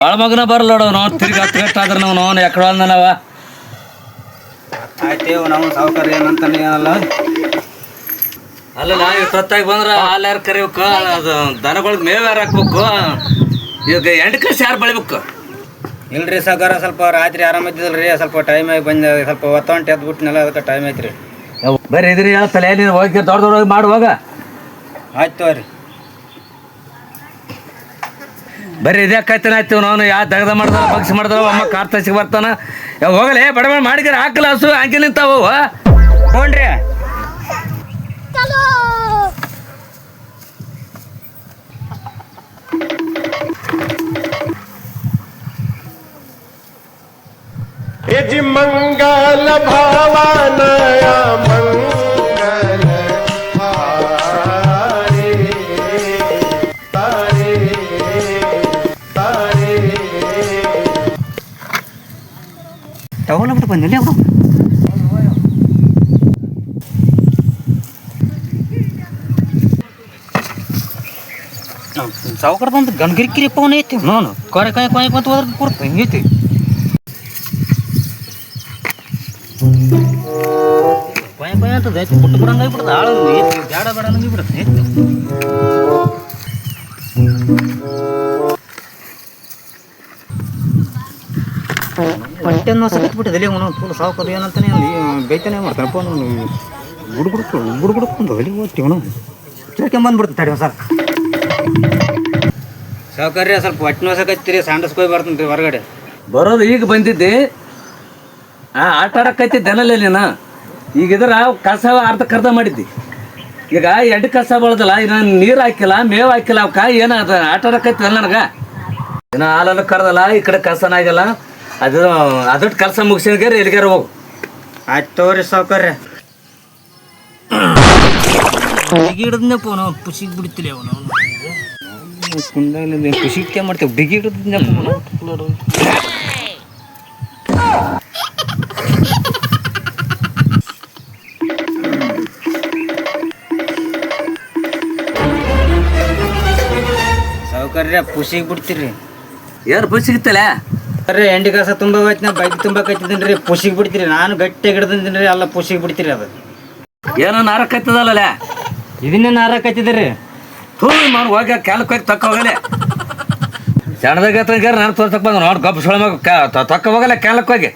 ಭಾಳ ಮಗನ ಬರಲ್ಲ ನೋಡು ನಾವು ತಿರ್ಗಿ 10 ಗಂಟೆ ಆದ್ರೆ ನಾವು ಎಕಡೆ ನಾವ ಆಯ್ತೇವು ನಾವು ಸಾವುಕಾರ ಏನಂತಾನೆ ಏನಲ್ಲ ಅಲ್ಲ ಇಷ್ಟೊತ್ತಾಗಿ ಬಂದ್ರೆ ಹಾಲು ಯಾರು ಕರಿಬೇಕು ಅದು ದನಗಳಿಗೆ ಮೇವು ಯಾರು ಹಾಕ್ಬೇಕು ಈಗ ಎಂಟು ಕಸಿ ಯಾರು ಬೆಳಿಬೇಕು ಇಲ್ರಿ ಸಾವುಕಾರ ಸ್ವಲ್ಪ ರಾತ್ರಿ ಆರಾಮಿದ್ದಿಲ್ರಿ ಸ್ವಲ್ಪ ಟೈಮ್ ಆಗಿ ಬಂದ ಸ್ವಲ್ಪ ಒತ್ತೊಂಟು ಎದ್ದು ಬಿಟ್ಟಿನಲ್ಲ ಅದಕ್ಕೆ ಟೈಮ್ ಐತ್ರಿ ಬರೀ ಇದ್ರಿ ಹೇಳ್ತಲ್ಲ ನೀನು ಹೋಗಿ ದೊಡ್ಡ ದೊಡ್ಡ ಮಾಡುವಾಗ ಆಯ್ತು ತಗೋರಿ ಬರೀ ಇದೇ ಕೈತನ ಆಯ್ತೀವಿ ನಾವು ಯಾವ ದಗದ ಮಾಡ್ದಾರ ಬಗ್ಸಿ ಮಾಡ್ದಾರ ಅಮ್ಮ ಕಾರ್ ತಸಿಗೆ ಬರ್ತಾನ ಹೋಗಲೇ ಬಡ ಬಡ ಮಾಡಿದ್ರೆ ಹಾಕಲ್ಲ ಹಸು ಹಂಗೆ ನಿಂತಾವು ಹ್ಞೂನ್ರಿ यजि मंगल भवानय मंगल हारे तारे तारे ತಗೊಳ್ಬಿಟ್ಟು ಬಂದಿಲ್ಲ ಅವರು ಸಾವುಕಾರದೊಂದು ಗಣಗಿರಿಕಿರಿ ಪವನ ಐತಿ ನೋನು ಕೊರೆ ಕಾಯಿ ಕಾಯಿ ಬಂತು ಹೋದ್ರೆ ಕೊಡ್ತು ಹಿಂಗೈತಿ ಕಾಯಿ ಕಾಯಿ ಅಂತದ ಐತಿ ಬಿಟ್ಟು ಬಿಡಂಗ ಆಗ್ಬಿಡ್ತದೆ ಆಳ ಐತಿ ಬೇಡ ಬೇಡ ನಂಗೆ ಬಿಡುತ್ತೆ ಐತಿ ಹೊಟ್ಟೆನ್ನು ಸಕ್ಬಿಟ್ಟಿದೆ ಅವನು ಫುಲ್ ಸಾವುಕಾರ ಏನಂತಾನೆ ಅಲ್ಲಿ ಬೈತಾನೆ ಮಾಡ್ತಾನಪ್ಪ ಅವನು ಬುಡ್ಗುಡ್ಕೊಂಡು ಅಲ್ಲಿ ಓದ್ತೀವಿ ಅವನು ತಿಳ್ಕೊಂಬಂದ್ಬಿಡ್ತಾನೆ ತಡಿ ಸರ್ ಸಾವುಕಾರ್ಯ ಸ್ವಲ್ಪ ಹೊಟ್ಟೆ ನೋಸಕತ್ತೀರಿ ಸಾಂಡಸ್ಕೋಯ್ ಬರ್ತಂತ್ರಿ ಹೊರಗಡೆ ಬರೋದು ಈಗ ಬಂದಿದ್ದೆ ಆಟ ಆಡಕ್ಕೈತಿದ್ದೆನಲ್ಲ ನೀನು ಈಗ ಇದ್ರ ಕಸ ಅರ್ಧ ಮಾಡಿದ್ದಿ ಈಗ ಎಂಟು ಕಸ ಬಳದಲ್ಲ ಇನ್ನು ನೀರು ಹಾಕಿಲ್ಲ ಮೇವು ಹಾಕಿಲ್ಲ ಅವಕ್ಕ ಏನು ಅದು ಆಟ ಆಡಕ್ಕೈತಿಲ್ಲ ನನಗೆ ಇನ್ನು ಹಾಲನ್ನು ಕರೆದಲ್ಲ ಈ ಕಡೆ ಕಸನ ಆಗಿಲ್ಲ ಅದಟ್ಟು ಕೆಲಸ ಮುಗಿಸಿದ್ಗಾರ ಎಲ್ಲಿಗಾರ ಹೋಗು ಆಯ್ತು ತಗೋರಿ ಸಾವುಕಾರ್ಯ ಬಿಗಿ ಹಿಡಿದ್ನಪ್ಪ ನಾವು ಪುಷಿಗೆ ಬಿಡ್ತಿಲ್ಲ ಅವನು ಕುಂದಾಗಲಿ ಪುಷಿಗೆ ಮಾಡ್ತೇವೆ ಬಿಗಿ ಹಿಡಿದ್ನಪ್ಪ ಸಾವುಕಾರ್ಯ ಪುಷಿಗೆ ಬಿಡ್ತೀರಿ ಏನು ಬಸ್ ಸಿಗುತ್ತಲ್ಲ ಅರೆ ಎಂಡಿ ಕಸ ತುಂಬ ಹೋಯ್ತು ನಾ ಬೈಕ್ ತುಂಬ ಕೈತಿದ್ದೀನಿ ರೀ ಪುಷಿಗೆ ಬಿಡ್ತೀರಿ ನಾನು ಗಟ್ಟಿಯಾಗಿ ಹಿಡ್ದಿದ್ದೀನಿ ರೀ ಎಲ್ಲ ಪುಷಿಗೆ ಬಿಡ್ತೀರಿ ಅದು ಏನೋ ನಾರಕ್ಕೈತದಲ್ಲ ಇದನ್ನೇ ನಾರಕತ್ತಿದ್ದೀರಿ ಥೂ ಮಾಡಿ ಹೋಗಿ ಕಾಲಕ್ಕೆ ಹೋಗಿ ತಕ್ಕ ಹೋಗಲೆ ಸಣ್ಣದಾಗ ನಾನು ತೋರ್ಸಕ್ಕೆ ಬಂದು ನೋಡಿ ಗಬ್ಬ ಸೊಳ ಮಗ ತಕ್ಕ ಹೋಗಲ್ಲ ಕಾಲಕ್ಕೆ ಹೋಗಿ